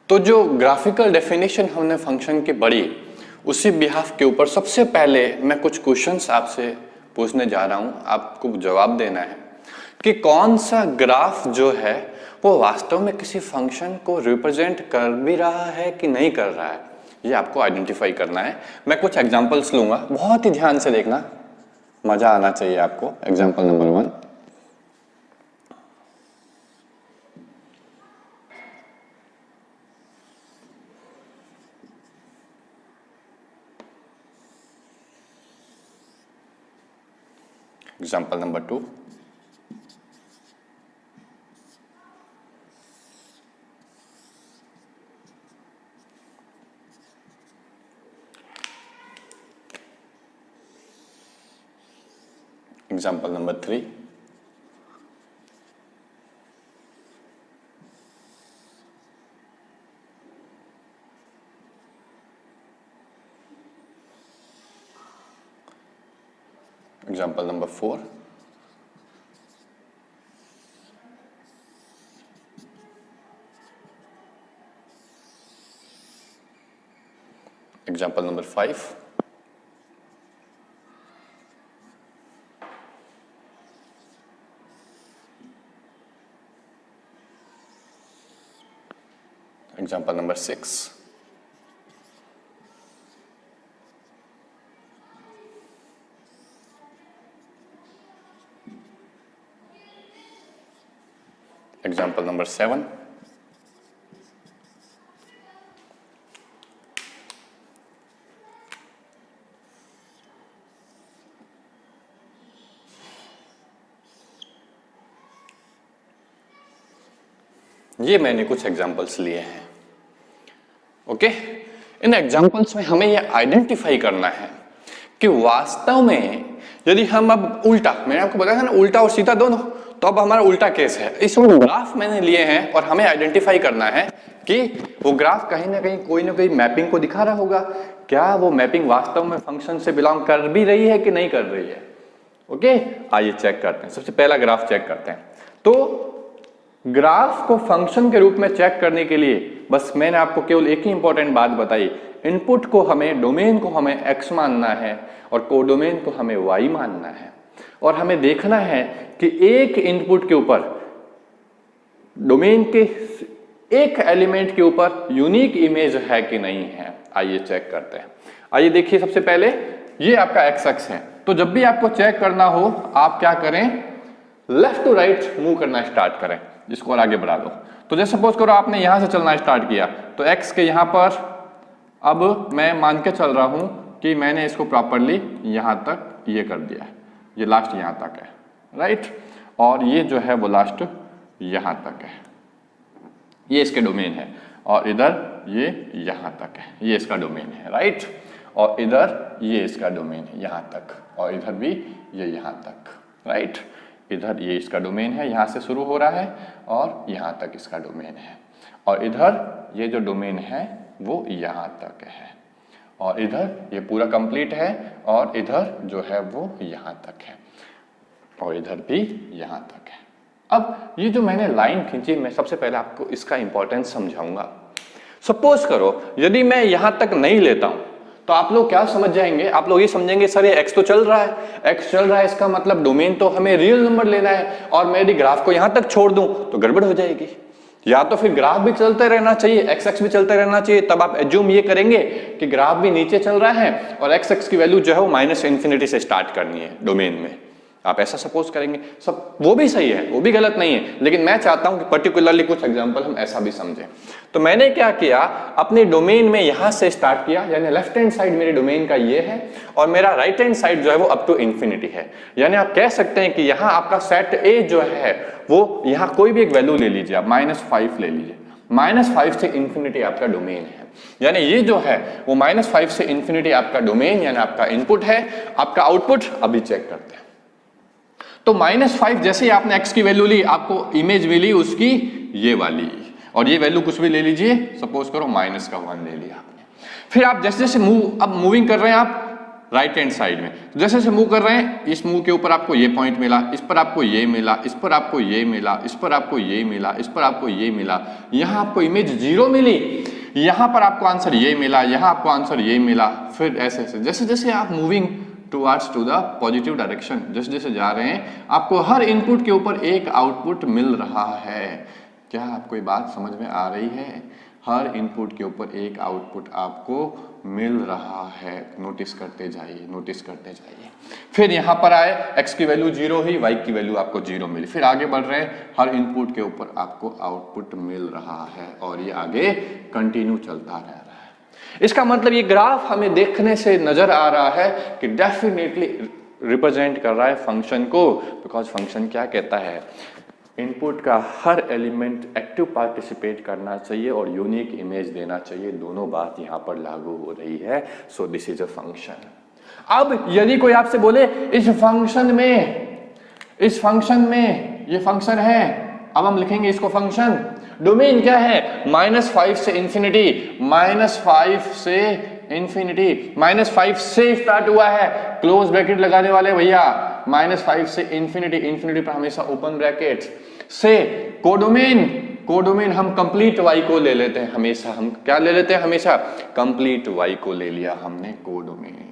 तो जो graphical definition हमने फंक्शन की पढ़ी, उसी बिहाफ के ऊपर सबसे पहले मैं कुछ क्वेश्चंस आपसे पूछने जा रहा हूं, आपको जवाब देना है कि कौन सा ग्राफ जो है वो वास्तव में किसी फंक्शन को रिप्रेजेंट कर भी रहा है कि नहीं कर रहा है, ये आपको आइडेंटिफाई करना है। मैं कुछ एग्जांपल्स लूंगा, बहुत ही ध्यान से देखना, मजा आना चाहिए आपको। Example number 1, example number 2, example number 3, example number 4, example number 5, example number 6, example number 7, ये मैंने कुछ एग्जांपल्स लिए हैं। ओके, इन एग्जांपल्स में हमें ये आइडेंटिफाई करना है कि वास्तव में यदि हम अब उल्टा, मैंने आपको बताया था ना उल्टा और सीधा दोनों, तो अब हमारा उल्टा केस है। इसमें ग्राफ मैंने लिए हैं और हमें आइडेंटिफाई करना है कि वो ग्राफ कहीं ना कहीं कोई ना कोई मैपिंग को दिखा रहा होगा, क्या वो मैपिंग वास्तव में फंक्शन से बिलोंग कर भी रही है कि नहीं कर रही है। ओके, आइए चेक करते हैं। सबसे पहला ग्राफ चेक करते हैं। तो ग्राफ को फंक्शन के रूप में चेक करने के लिए बस मैंने आपको केवल एक ही इंपॉर्टेंट बात बताई, इनपुट को हमें, डोमेन को हमें x मानना है और कोडोमेन को हमें y मानना है, और हमें देखना है कि एक इनपुट के ऊपर, डोमेन के एक एलिमेंट के ऊपर यूनिक इमेज है कि नहीं है। आइए चेक करते हैं। आइए देखिए, सबसे पहले ये आपका x एक्स है, तो जब भी आपको चेक करना हो आप क्या करें, लेफ्ट टू राइट मूव करना स्टार्ट करें, इसको और आगे बढ़ा दो। तो जैसे सपोज करो आपने यहां से चलना स्टार्ट किया, तो x के यहां पर अब मैं मान के चल रहा हूं कि मैंने इसको प्रॉपरली यहां तक ये कर दिया है, ये लास्ट यहां तक है, राइट, और ये जो है वो लास्ट यहां तक है, ये इसके डोमेन है, और इधर ये यहां तक है, ये इसका डोमेन है, राइट, और इधर ये इसका डोमेन है यहां तक, और इधर भी ये यहां तक, राइट, इधर ये इसका डोमेन है, यहां से शुरू हो रहा है और यहां तक इसका डोमेन है, और इधर ये जो डोमेन है वो यहां तक है, और इधर ये पूरा कंप्लीट है, और इधर जो है वो यहां तक है, और इधर भी यहां तक है। अब ये जो मैंने लाइन खींची, मैं सबसे पहले आपको इसका इंपॉर्टेंस समझाऊंगा। सपोज करो यदि मैं यहां तक नहीं लेता हूं, तो आप लोग क्या समझ जाएंगे, आप लोग ये समझेंगे सर ये x तो चल रहा है, x चल रहा है, इसका मतलब डोमेन तो हमें रियल नंबर लेना है, और मैं यदि ग्राफ को यहां तक छोड़ दूं तो गड़बड़ हो जाएगी। या तो फिर ग्राफ भी चलते रहना चाहिए, एक्स एक्स भी चलते रहना चाहिए, तब आप एज्यूम ये करेंगे कि ग्राफ भी नीचे चल रहा है और एक्स एक्स की वैल्यू जो है वो माइनस इन्फिनिटी से स्टार्ट करनी है डोमेन में, आप ऐसा सपोज करेंगे। सब वो भी सही है, वो भी गलत नहीं है, लेकिन मैं चाहता हूं कि पर्टिकुलरली कुछ एग्जांपल हम ऐसा भी समझें। तो मैंने क्या किया, अपने डोमेन में यहां से स्टार्ट किया, यानी लेफ्ट हैंड साइड मेरे डोमेन का ये है, और मेरा राइट हैंड साइड जो है वो अप टू इन्फिनिटी है। यानी आप कह सकते हैं कि यहां आपका सेट ए जो है वो, यहां कोई भी एक वैल्यू ले लीजिए आप, -5 ले लीजिए, -5 से इन्फिनिटी आपका डोमेन है, यानी ये जो है वो -5 से इन्फिनिटी आपका डोमेन यानी आपका इनपुट है। आपका आउटपुट अभी चेक करते हैं। तो -5 जैसे ही आपने x की वैल्यू ली, आपको इमेज मिली उसकी ये वाली, और ये वैल्यू कुछ भी ले लीजिए, सपोज करो -1 ले लिया आपने। फिर आप जैसे जैसे मूविंग कर रहे हैं, आप राइट हैंड साइड में। तो जैसे जैसे मूव कर रहे हैं, इस मूव के ऊपर आपको ये पॉइंट मिला, इस पर आपको ये मिला, इस पर आपको ये मिला, इस पर आपको ये मिला, इस पर आपको ये मिला, यहाँ आपको इमेज 0 मिली, यहाँ पर आपको आंसर ये मिला, यहाँ आपको आंसर ये मिला। फिर ऐसे ऐसे जैसे जैसे आप moving towards to the positive direction, जैसे जैसे जा रहे हैं, आपको हर इनपुट के ऊपर एक आउटपुट मिल रहा है। क्या आपको ये बात समझ में आ रही है? हर इनपुट के ऊपर एक आउटपुट आपको मिल रहा है। नोटिस करते जाइए, नोटिस करते जाइए। फिर यहाँ पर आए, x की वैल्यू 0 हुई, y की वैल्यू आपको 0 मिली। फिर आगे बढ़ रहे हैं, हर इनपुट के ऊपर आपको आउटपुट मिल रहा है और ये आगे कंटिन्यू चलता रह रहा है। इसका मतलब ये ग्राफ हमें देखने से नजर आ रहा है कि डेफिनेटली रिप्रेजेंट कर रहा है फंक्शन को, बिकॉज फंक्शन क्या कहता है, इनपुट का हर एलिमेंट एक्टिव पार्टिसिपेट करना चाहिए और यूनिक इमेज देना चाहिए। दोनों बात यहाँ पर लागू हो रही है। So this is a function. अब यदि कोई आपसे बोले इस फंक्शन में ये फंक्शन है, अब हम लिखेंगे इसको फंक्शन। डोमेन क्या है? -5 से इंफिनिटी, -5 से इंफिनिटी, -5 से स्टार्ट हुआ है, क्लोज ब्रैकेट लगाने वाले भैया, -5 से इंफिनिटी, इंफिनिटी पर हमेशा ओपन ब्रैकेट से। कोडोमेन हम कंप्लीट वाई को ले लेते हैं हमेशा। हम क्या ले लेते हैं हमेशा? कंप्लीट वाई को ले लिया हमने कोडोमेन।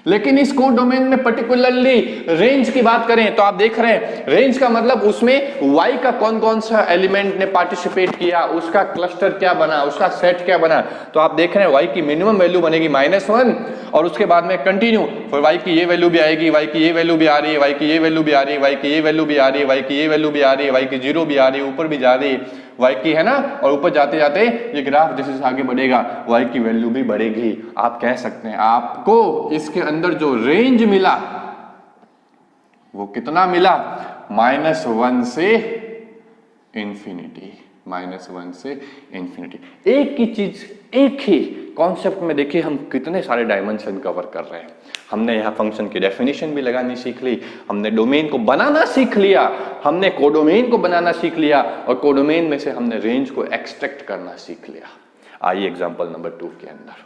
लेकिन इस कोडोमेन में पर्टिकुलरली रेंज की बात करें तो आप देख रहे हैं, रेंज का मतलब उसमें y का कौन कौन सा एलिमेंट ने पार्टिसिपेट किया, उसका क्लस्टर क्या बना, उसका सेट क्या बना। तो आप देख रहे हैं y की मिनिमम वैल्यू बनेगी -1 और उसके बाद में कंटिन्यू, फिर y की ये वैल्यू भी आएगी, y की ये वैल्यू भी आ रही है, y की ये वैल्यू भी आ रही है, y की ये वैल्यू भी आ रही है, y की ये वैल्यू भी आ रही है, y की 0 भी आ रही है, ऊपर भी जा रही है y की, है ना। और ऊपर जाते जाते ये ग्राफ जैसे जैसे आगे बढ़ेगा y की वैल्यू भी बढ़ेगी। आप कह सकते हैं आपको इसके अंदर जो रेंज मिला वो कितना मिला? -1 से इंफिनिटी, -1 से इंफिनिटी। एक ही चीज, एक ही कॉन्सेप्ट में देखिए हम कितने सारे डायमेंशन कवर कर रहे हैं। हमने यहाँ फंक्शन की डेफिनेशन भी लगानी सीख ली, हमने डोमेन को बनाना सीख लिया, हमने कोडोमेन को बनाना सीख लिया और कोडोमेन में से हमने रेंज को एक्सट्रैक्ट करना सीख लिया। आइए एग्जांपल नंबर 2 के अंदर।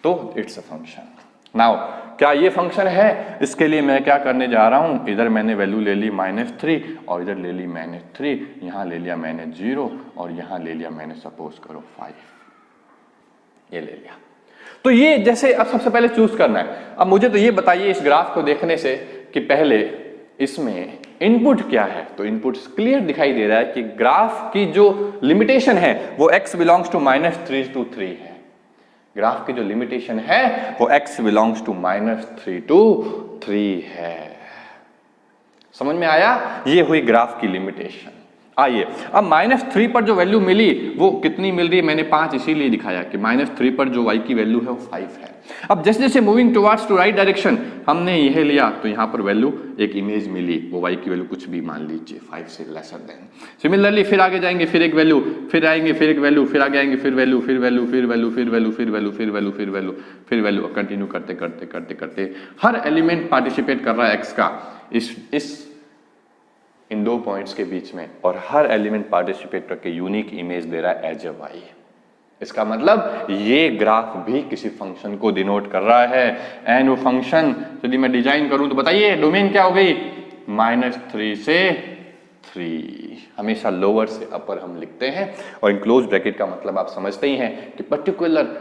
तो इट्स अ फंक्शन। नाउ क्या ये फंक्शन है? इसके लिए मैं क्या करने जा रहा हूं, इधर मैंने वैल्यू ले ली -3 और इधर ले ली मैंने 3, यहां ले लिया मैंने 0 और यहां ले लिया मैंने सपोज करो 5, ये ले लिया। तो ये जैसे अब सबसे पहले चूज करना है। अब मुझे तो ये बताइए इस ग्राफ को देखने से कि पहले इसमें इनपुट क्या है। तो इनपुट क्लियर दिखाई दे रहा है कि ग्राफ की जो लिमिटेशन है वो x बिलोंग्स टू -3 to 3 है। ग्राफ की जो लिमिटेशन है वो x बिलोंग्स टू -3 to 3 है। समझ में आया? ये हुई ग्राफ की लिमिटेशन। आइए अब -3 पर जो वैल्यू मिली वो कितनी मिल रही है? मैंने 5 इसीलिए दिखाया कि -3 पर जो y की वैल्यू है वो 5 है। अब जैसे जैसे moving towards to right direction हमने यह लिया तो यहाँ पर वैल्यू एक इमेज मिली, वो y की वैल्यू कुछ भी मान लीजिए 5 से लेसर देन। सिमिलरली फिर आगे जाएंगे, फिर एक वैल्यू, फिर आएंगे, फिर एक वैल्यू, फिर आगे आएंगे, फिर वैल्यू, फिर वैल्यू, फिर वैल्यू, फिर वैल्यू, फिर वैल्यू, फिर वैल्यू, फिर वैल्यू, फिर वैल्यू, कंटिन्यू करते करते करते करते हर एलिमेंट पार्टिसिपेट कर रहा है x का इस इन 2 पॉइंट्स के बीच में, और हर एलिमेंट पार्टिसिपेट करके यूनिक इमेज दे रहा है एज अ y। इसका मतलब ये ग्राफ भी किसी फंक्शन को डिनोट कर रहा है। एंड वो फंक्शन यदि मैं डिजाइन करूं तो बताइए डोमेन क्या हो गई? -3 से 3। हमेशा लोअर से अपर हम लिखते हैं और इनक्लोज ब्रैकेट का मतलब आप समझते ही हैं कि पर्टिकुलर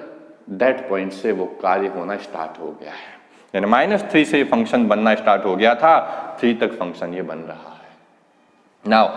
दैट पॉइंट से वो कार्य होना स्टार्ट हो गया है। यानी -3 से फंक्शन बनना स्टार्ट हो गया था, 3 तक फंक्शन ये बन रहा है। नाउ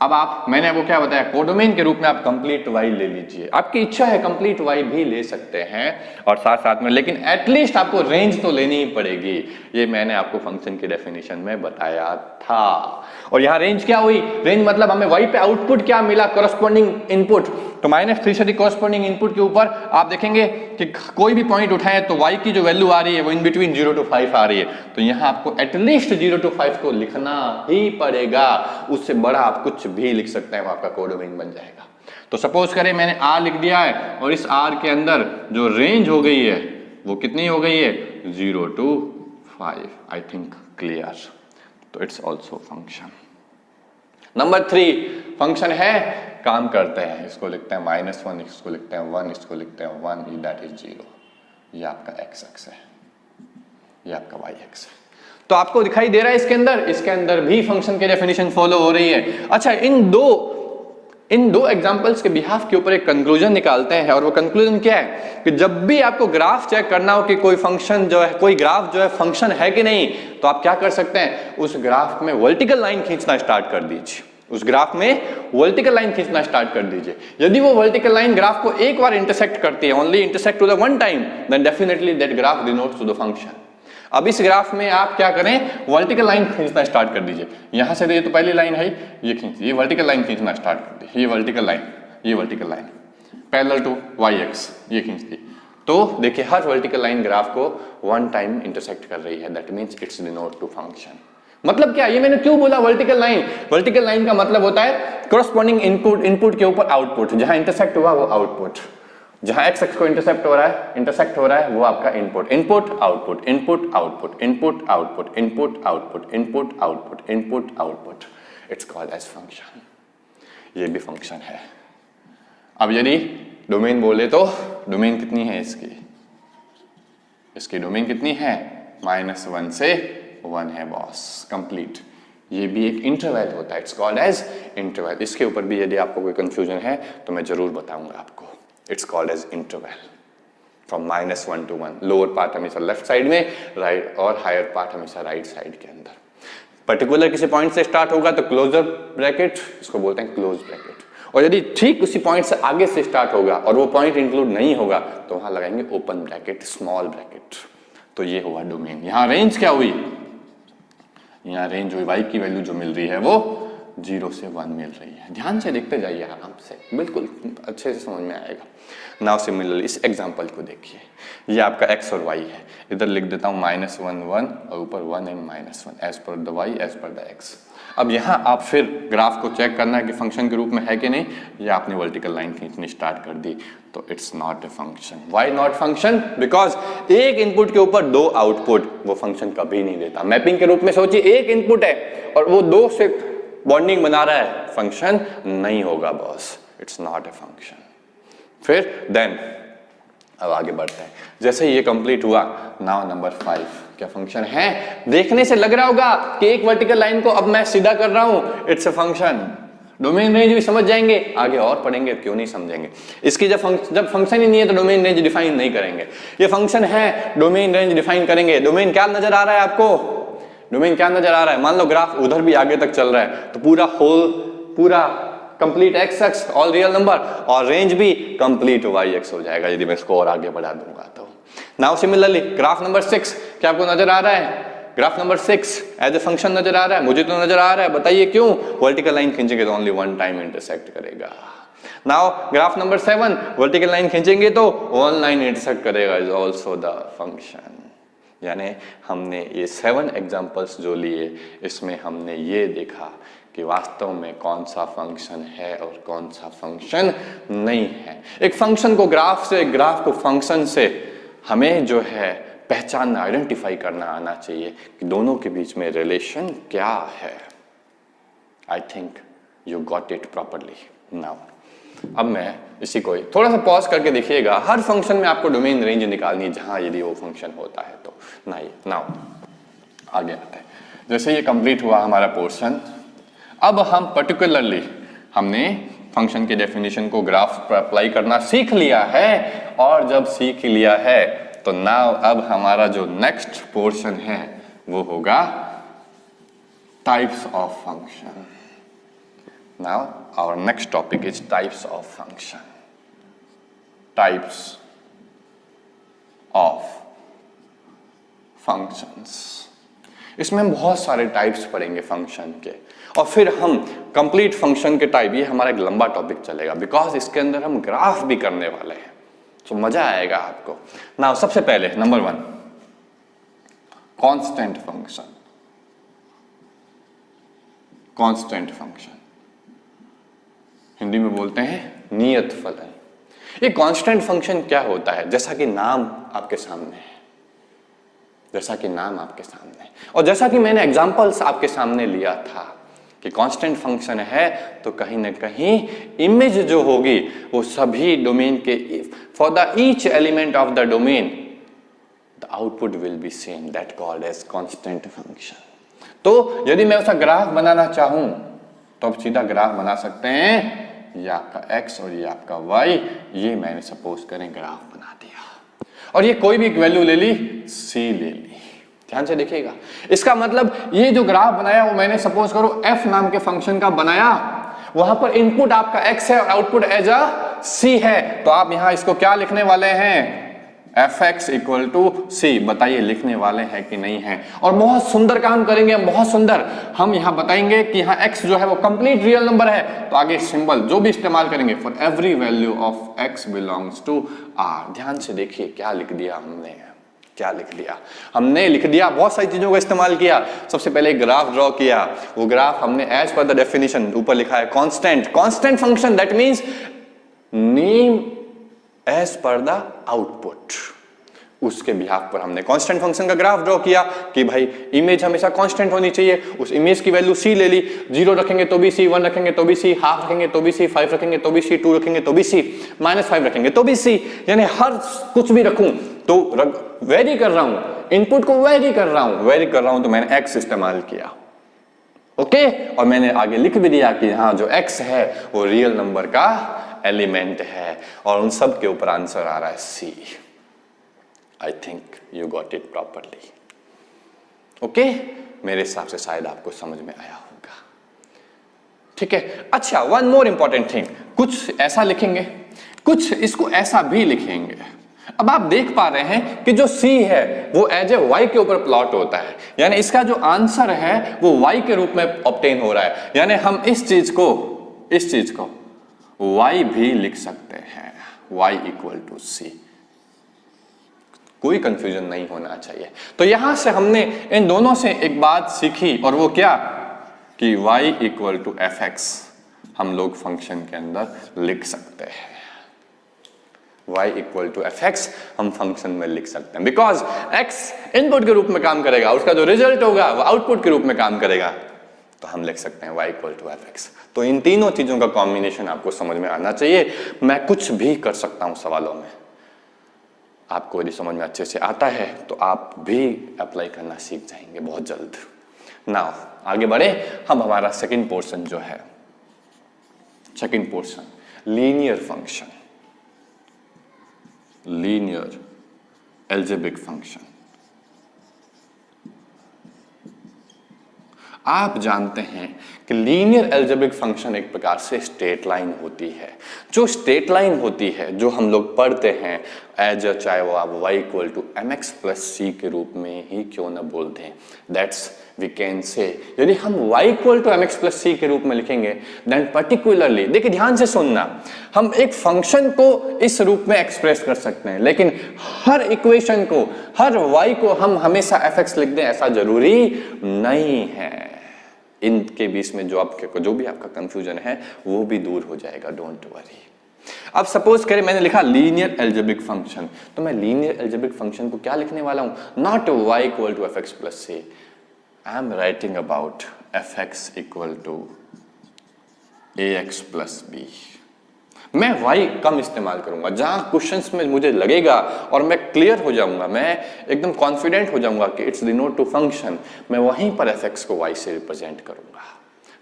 अब आप, मैंने वो क्या बताया, कोडोमेन के रूप में आप कंप्लीट वाई ले लीजिए। आपकी इच्छा है कंप्लीट वाई भी ले सकते हैं और साथ साथ में, लेकिन एटलीस्ट आपको रेंज तो लेनी ही पड़ेगी। ये मैंने आपको फंक्शन के डेफिनेशन में बताया था। और यहाँ रेंज क्या हुई? रेंज मतलब हमें वाई पे आउटपुट क्या मिला, करस्पॉन्डिंग इनपुट। तो -3 से करस्पॉन्डिंग इनपुट के ऊपर आप देखेंगे कि कोई भी पॉइंट उठाएं तो y की जो वैल्यू आ रही है वो इन बिटवीन 0 to 5 आ रही है। तो यहाँ आपको एटलीस्ट 0 to 5 को लिखना ही पड़ेगा। उससे बड़ा आप कुछ भी लिख सकते हैं, वो आपका कोडोमेन बन जाएगा। तो सपोज करें मैंने r लिख दिया है और इस r के अंदर जो रेंज हो गई है वो कितनी हो गई है? 0 to 5। I think clear. तो it's also function. Number 3 function है, काम करते हैं। इसको लिखते हैं -1, इसको लिखते हैं 1, इसको लिखते हैं 1, दैट इज 0। ये आपका x अक्ष है, ये आपका वाई एक्स है। तो आपको दिखाई दे रहा है इसके अंदर भी फंक्शन की डेफिनेशन फॉलो हो रही है। अच्छा, इन दो एग्जांपल्स के बिहाफ के ऊपर एक कंक्लूजन निकालते हैं, और वो कंक्लूजन क्या है कि जब भी आपको ग्राफ चेक करना हो कि कोई फंक्शन जो है, कोई ग्राफ जो है फंक्शन है कि नहीं, तो आप क्या कर सकते हैं, उस ग्राफ में वर्टिकल लाइन खींचना स्टार्ट कर दीजिए। उस ग्राफ में वर्टिकल लाइन खींचना स्टार्ट कर दीजिए। यदि वो वर्टिकल लाइन ग्राफ को एक बार इंटरसेक्ट करती है, only intersect to the one time, then definitely that graph denotes to the function. अब इस ग्राफ में आप क्या करें, वर्टिकल लाइन खींचना स्टार्ट कर दीजिए। यहां से ये तो पहली लाइन है, ये खींचिए, ये वर्टिकल लाइन खींचना स्टार्ट कर दीजिए। ये vertical line parallel to y axis, ये खींच दी। तो देखिए हर वर्टिकल लाइन ग्राफ को वन टाइम इंटरसेक्ट कर रही है, that means it's denote to function. मतलब क्या, ये मैंने क्यों बोला वर्टिकल लाइन? वर्टिकल लाइन का मतलब होता है कॉरस्पॉन्डिंग इनपुट के ऊपर आउटपुट, जहां इंटरसेक्ट हुआ वो आउटपुट, जहां एक्स एक्स को इंटरसेक्ट हो रहा है वो आपका input, input output, input output, input output, input output, input output, input output, it's called as function. ये भी फंक्शन है। अब यदि डोमेन बोले तो डोमेन कितनी है इसकी डोमेन कितनी है, -1 से 1 है बॉस, कंप्लीट। ये भी एक इंटरवल होता है, इट्स कॉल्ड एज इंटरवल। इसके ऊपर भी यदि आपको कोई कंफ्यूजन है तो मैं जरूर बताऊंगा आपको। It's called as interval from -1 to 1। Lower part हमेशा लेफ्ट साइड में, राइट, और हायर पार्ट हमेशा राइट साइड के अंदर। पर्टिकुलर किसी पॉइंट से स्टार्ट होगा तो क्लोजर ब्रैकेट, इसको बोलते हैं क्लोज ब्रैकेट, और यदि ठीक उसी पॉइंट से आगे से स्टार्ट होगा और वो पॉइंट इंक्लूड नहीं होगा तो वहां लगाएंगे ओपन ब्रैकेट, स्मॉल ब्रैकेट। तो ये हुआ डोमेन। यहां रेंज क्या हुई, यहाँ रेंज हुई y की वैल्यू जो मिल रही है वो 0 से 1 मिल रही है। ध्यान से देखते जाइए, आराम से, बिल्कुल अच्छे से समझ में आएगा। नाउ सिमिलरली इस एग्जांपल को देखिए, ये आपका x और y है, इधर लिख देता हूँ -1 1 और ऊपर 1 and -1 as per the y as per the x। अब यहाँ आप फिर ग्राफ को चेक करना है कि फंक्शन के रूप में है कि नहीं। ये आपने वर्टिकल लाइन खींचनी स्टार्ट कर दी तो it's not a function. Why not function? Because एक इनपुट के ऊपर 2 आउटपुट वो फंक्शन कभी नहीं देता। मैपिंग के रूप में सोचिए, एक इनपुट है और वो 2 से बॉन्डिंग बना रहा है, फंक्शन नहीं होगा boss, it's not a function. फिर देन अब आगे बढ़ते हैं। जैसे ये कंप्लीट हुआ, नाउ नंबर 5 क्या फंक्शन है? देखने से लग रहा होगा कि एक वर्टिकल लाइन को अब मैं सीधा कर रहा हूं, it's a function. Domain range भी समझ जाएंगे, आगे और पढ़ेंगे, क्यों नहीं समझेंगे। इसकी जब फंक्शन ही नहीं है तो डोमेन रेंज डिफाइन नहीं करेंगे। ये फंक्शन है, डोमेन रेंज डिफाइन करेंगे। डोमेन क्या नजर आ रहा है आपको? डोमेन क्या नजर आ रहा है? मान लो ग्राफ उधर भी आगे तक चल रहा है तो पूरा complete x x all real number, और रेंज भी कंप्लीट वाई एक्स हो जाएगा यदि मैं इसको और आगे बढ़ा दूंगा तो। नाउ सिमिलरली ग्राफ नंबर 6 क्या आपको नजर आ रहा है? Graph number 6 as a function नजर आ रहा है, मुझे तो नजर आ रहा है, बताइए क्यों? वर्टिकल लाइन खींचेंगे तो ओनली 1 टाइम इंटरसेक्ट करेगा। Now graph number 7 vertical line खींचेंगे तो 1 लाइन इंटरसेक्ट करेगा, इज आल्सो द फंक्शन। यानी हमने ये 7 एग्जांपल्स जो लिए, इसमें हमने ये देखा कि वास्तव में कौन सा फंक्शन है और कौन सा फंक्शन नहीं है। एक फंक्शन को ग्राफ से, ग्राफ को फंक्शन से हमें जो है पहचानना, आइडेंटिफाई करना आना चाहिए कि दोनों के बीच में रिलेशन क्या है। I think you got it properly now. अब मैं इसी को थोड़ा सा पॉज करके देखिएगा। हर फंक्शन में आपको डोमेन रेंज निकालनी है जहां यदि वो फंक्शन होता है तो। नाउ आगे आते हैं। जैसे ये कंप्लीट हुआ हमारा पोर्शन, अब हम पर्टिकुलरली हमने फंक्शन के डेफिनेशन को ग्राफ पर अप्लाई करना सीख लिया है, और जब सीख लिया है तो नाउ अब हमारा जो नेक्स्ट पोर्शन है वो होगा types of function. Now our next topic is types of function. Types of functions, इसमें हम बहुत सारे टाइप्स पढ़ेंगे फंक्शन के, और फिर हम कंप्लीट फंक्शन के टाइप, ये हमारा एक लंबा टॉपिक चलेगा बिकॉज इसके अंदर हम ग्राफ भी करने वाले हैं, तो मजा आएगा आपको। नाउ सबसे पहले number 1 constant function. Constant function Hindi में बोलते हैं नियत फलन। ये कांस्टेंट फंक्शन क्या होता है? जैसा कि नाम आपके सामने है, जैसा कि नाम आपके सामने है, और जैसा कि मैंने एग्जांपल्स आपके सामने लिया था कि कांस्टेंट फंक्शन है तो कहीं ना कहीं इमेज जो होगी वो सभी डोमेन के, for the each element of the domain the output will be same, that called as constant function. तो यदि मैं उसका ग्राफ बनाना चाहूं तो आप सीधा ग्राफ बना सकते हैं, ये आपका x और ये आपका y, ये मैंने सपोज करें ग्राफ बना दिया और ये कोई भी एक वैल्यू ले ली, c ले ली। ध्यान से देखिएगा, इसका मतलब ये जो ग्राफ बनाया वो मैंने सपोज करो f नाम के फंक्शन का बनाया, वहां पर इनपुट आपका x है और आउटपुट एज अ c है, तो आप यहां इसको क्या लिखने वाले हैं, fx इक्वल टू c। बताइए लिखने वाले हैं कि नहीं है। और बहुत सुंदर काम करेंगे हम, बहुत सुंदर, हम यहां बताएंगे कि यहाँ x जो है वो कंप्लीट रियल नंबर है, तो आगे सिंबल जो भी इस्तेमाल करेंगे, for every value of x belongs to r। ध्यान से देखिए क्या लिख दिया हमने, क्या लिख दिया हमने, लिख दिया, बहुत सारी चीजों का इस्तेमाल किया। सबसे पहले ग्राफ ड्रॉ किया, वो ग्राफ हमने एज पर द डेफिनेशन ऊपर लिखा है constant, constant function, that means name as per the output. उसके बिहाफ पर हमने कांस्टेंट फंक्शन का ग्राफ ड्रॉ किया कि भाई इमेज हमेशा कांस्टेंट होनी चाहिए, उस इमेज की वैल्यू c ले ली, 0 रखेंगे तो भी c, 1 रखेंगे तो भी c, हाफ रखेंगे तो भी c, 5 रखेंगे तो भी c, 2 रखेंगे तो भी c, -5 रखेंगे तो भी c, यानी हर कुछ भी रखूं तो वेरी कर रहा हूं, इनपुट को वेरी कर रहा हूं तो मैंने x इस्तेमाल किया, ओके। और मैंने आगे लिख भी दिया कि हाँ जो x है वो रियल नंबर का एलिमेंट है और उन सब के ऊपर आंसर आ रहा है c। I think you got it properly, okay. मेरे हिसाब से शायद आपको समझ में आया होगा, ठीक है। अच्छा, वन मोर इंपॉर्टेंट थिंग, कुछ ऐसा लिखेंगे, कुछ इसको ऐसा भी लिखेंगे। अब आप देख पा रहे हैं कि जो c है वो एज ए y के ऊपर प्लॉट होता है, यानी इसका जो आंसर है वो y के रूप में ऑब्टेन हो रहा है, यानी हम इस चीज को y भी लिख सकते हैं, y इक्वल टू c। कोई कंफ्यूजन नहीं होना चाहिए। तो यहां से हमने इन दोनों से एक बात सीखी, और वो क्या कि y इक्वल टू fx हम लोग फंक्शन के अंदर लिख सकते हैं, y इक्वल टू fx हम फंक्शन में लिख सकते हैं, बिकॉज x इनपुट के रूप में काम करेगा, उसका जो रिजल्ट होगा वो आउटपुट के रूप में काम करेगा, तो हम लिख सकते हैं y इक्वल टू fx। तो इन तीनों चीजों का कॉम्बिनेशन आपको समझ में आना चाहिए। मैं कुछ भी कर सकता हूं सवालों में, आपको यदि समझ में अच्छे से आता है तो आप भी अप्लाई करना सीख जाएंगे बहुत जल्द। नाउ आगे बढ़े हम, हमारा सेकंड पोर्शन जो है, second portion linear function, linear algebraic function. आप जानते हैं कि लीनियर एल्जेब्रिक फंक्शन एक प्रकार से स्ट्रेट लाइन होती है। जो स्ट्रेट लाइन होती है जो हम लोग पढ़ते हैं एज चाहे वो आप y equal to mx plus c के रूप में ही क्यों ना बोल दें, दैट्स वी कैन से, यदि हम y equal to mx plus c के रूप में लिखेंगे देन पर्टिकुलरली, देखिए ध्यान से सुनना, हम एक फंक्शन को इस रूप में एक्सप्रेस कर सकते हैं, लेकिन हर इक्वेशन को, हर y को हम हमेशा fx लिख दें ऐसा जरूरी नहीं है। इनके बीच में जो भी आपका कंफ्यूजन है वो भी दूर हो जाएगा, डोंट वरी। अब सपोज करें मैंने लिखा लीनियर एल्जेब्रिक फंक्शन, तो मैं लीनियर एल्जेब्रिक फंक्शन को क्या लिखने वाला हूं, not y equal to fx plus c, I am writing about fx equal to ax plus b। मैं y कम इस्तेमाल करूंगा, जहां क्वेश्चंस में मुझे लगेगा और मैं क्लियर हो जाऊंगा, मैं एकदम कॉन्फिडेंट हो जाऊंगा कि इट्स डिनोट टू फंक्शन, मैं वहीं पर fx को y से रिप्रेजेंट करूंगा,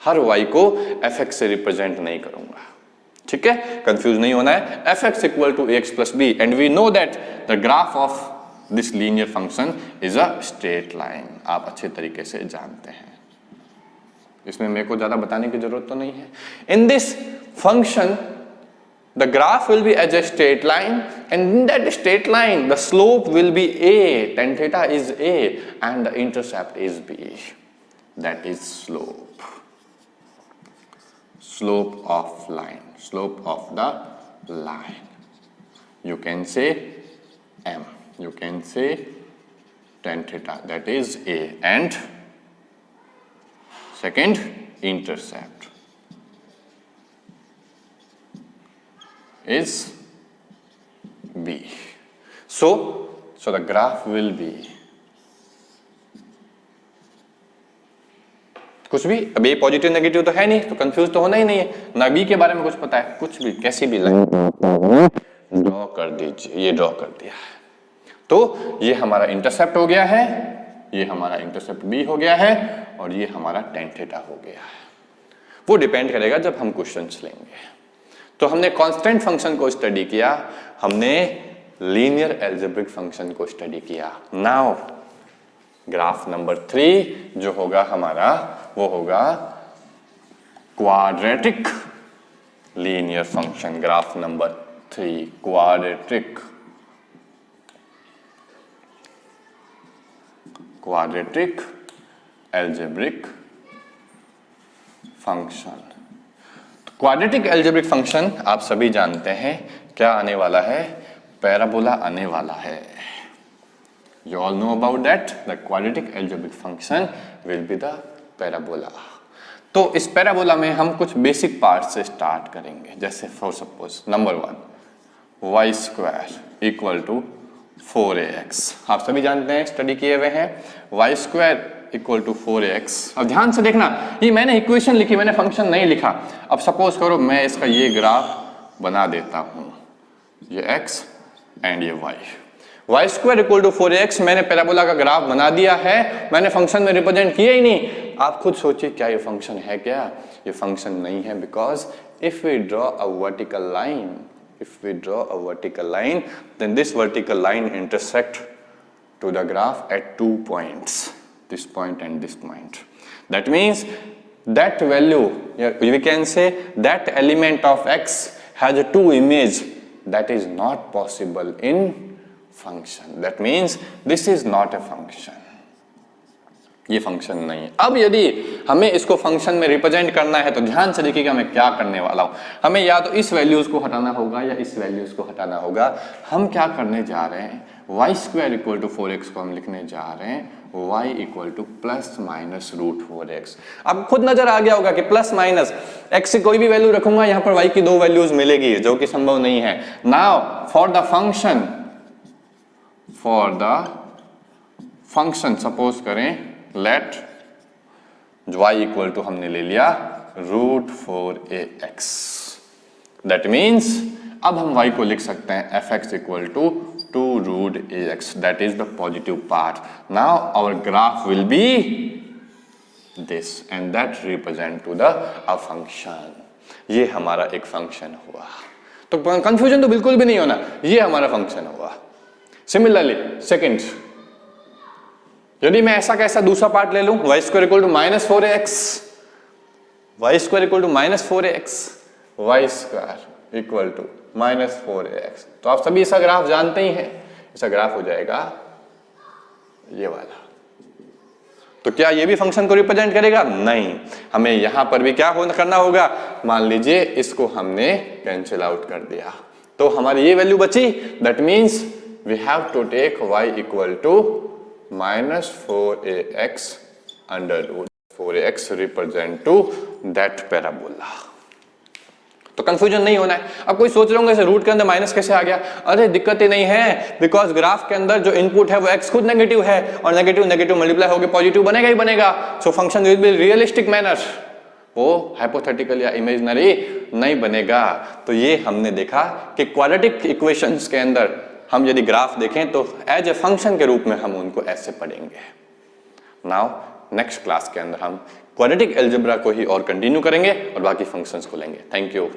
हर y को fx से रिप्रेजेंट नहीं करूंगा, ठीक है। कंफ्यूज नहीं होना है। fx equal to ax plus b and we know that the graph of this linear function is a straight line, आप अच्छे तरीके से जानते हैं, इसमें मेरे को ज्यादा बताने की जरूरत तो नहीं है। In this function the graph will be as a straight line, and in that straight line the slope will be a, tan theta is a, and the intercept is b, that is slope, slope of line, slope of the line, you can say m, you can say tan theta, that is a, and second intercept is b. So the graph will be, कुछ भी, अब ये positive negative तो है नहीं, तो confuse तो होना ही नहीं है, ना b के बारे में कुछ पता है, कुछ भी कैसी भी लाइन ड्रॉ कर दीजिए, ये ड्रॉ कर दिया है, तो ये हमारा इंटरसेप्ट हो गया है, ये हमारा इंटरसेप्ट बी हो गया है, और ये हमारा tan थीटा हो गया है। वो डिपेंड करेगा जब हम क्वेश्चंस लेंगे। तो हमने कांस्टेंट फंक्शन को स्टडी किया, हमने लीनियर एल्जेब्रिक फंक्शन को स्टडी किया। नाउ ग्राफ नंबर 3 जो होगा हमारा, वो होगा quadratic linear function. Graph number 3 quadratic algebraic function. Quadratic algebraic function आप सभी जानते हैं क्या आने वाला है, पैराबोला आने वाला है। You all know about that. The quadratic algebraic function will be the parabola. तो इस पैराबोला में हम कुछ बेसिक पार्ट से स्टार्ट करेंगे। जैसे for suppose number 1 y square equal to 4ax। आप सभी जानते हैं, स्टडी किए हुए हैं, y square equal to 4ax। अब ध्यान से देखना, ये मैंने इक्वेशन लिखी, मैंने फंक्शन नहीं लिखा। अब सपोज करो मैं इसका ये ग्राफ बना देता हूं, ये x एंड ये y square equal to 4ax मैंने पैराबोला का ग्राफ बना दिया है, मैंने फंक्शन में रिप्रेजेंट किया ही नहीं। आप खुद सोचिए क्या ये फंक्शन है? क्या ये फंक्शन नहीं है, because if we draw a vertical line, then this vertical line intersect to the graph at 2 points, this point and this point. That means that value, we can say that element of x has a 2 image. That is not possible in function. That means this is not a function. ये function नहीं है। अब यदि हमें इसको function में represent करना है तो ध्यान से देखिएगा मैं क्या करने वाला हूं। हमें या तो इस वैल्यूज को हटाना होगा या इस वैल्यूज को हटाना होगा। हम क्या करने जा रहे हैं, y square equal to 4x को हम लिखने जा रहे हैं y equal to plus minus root 4x। अब खुद नजर आ गया होगा कि प्लस माइनस x से कोई भी वैल्यू रखूंगा, यहां पर y की 2 वैल्यूज मिलेगी, जो कि संभव नहीं है। Now for the function suppose करें, लेट y इक्वल टू हमने ले लिया रूट 4ax। दैट मीन्स अब हम y को लिख सकते हैं fx equal to 2 root ax, that is the positive part. Now our graph will be this and that represent to the a function. ये हमारा एक फंक्शन हुआ, तो कंफ्यूजन तो बिल्कुल भी नहीं होना, ये हमारा फंक्शन हुआ। सिमिलरली सेकेंड, यदि मैं ऐसा कैसा दूसरा पार्ट ले लूं, y square equal to minus 4ax, y square equal to minus 4ax, y square equal to minus 4ax। तो आप सभी इसका ग्राफ जानते ही हैं, इसका ग्राफ हो जाएगा ये वाला। तो क्या ये भी फंक्शन को रिप्रेजेंट करेगा? नहीं, हमें यहां पर भी क्या करना होगा, मान लीजिए इसको हमने कैंसिल आउट कर दिया, तो हमारी ये वैल्यू बची। That means we have to take y equal to minus 4ax under root 4ax represent to that parabola। तो कंफ्यूजन नहीं होना है। अब कोई सोच रहे होंगे रूट के अंदर माइनस कैसे आ गया? अरे दिक्कत ही नहीं है, बिकॉज ग्राफ के अंदर जो इनपुट है वो x खुद नेगेटिव है, और नेगेटिव नेगेटिव मल्टीप्लाई होकर पॉजिटिव बनेगा ही बनेगा। So function will be realistic manner, वो हाइपोथेटिकल या इमेजिनरी नहीं बनेगा। तो ये हमने देखा कि क्वाड्रेटिक इक्वेशंस के अंदर हम यदि ग्राफ देखें तो एज ए फंक्शन के रूप में हम उनको ऐसे पढ़ेंगे। नाउ नेक्स्ट क्लास के अंदर हम क्वाड्रेटिक अलजेब्रा को ही और कंटिन्यू करेंगे और बाकी फंक्शंस को लेंगे। Thank you.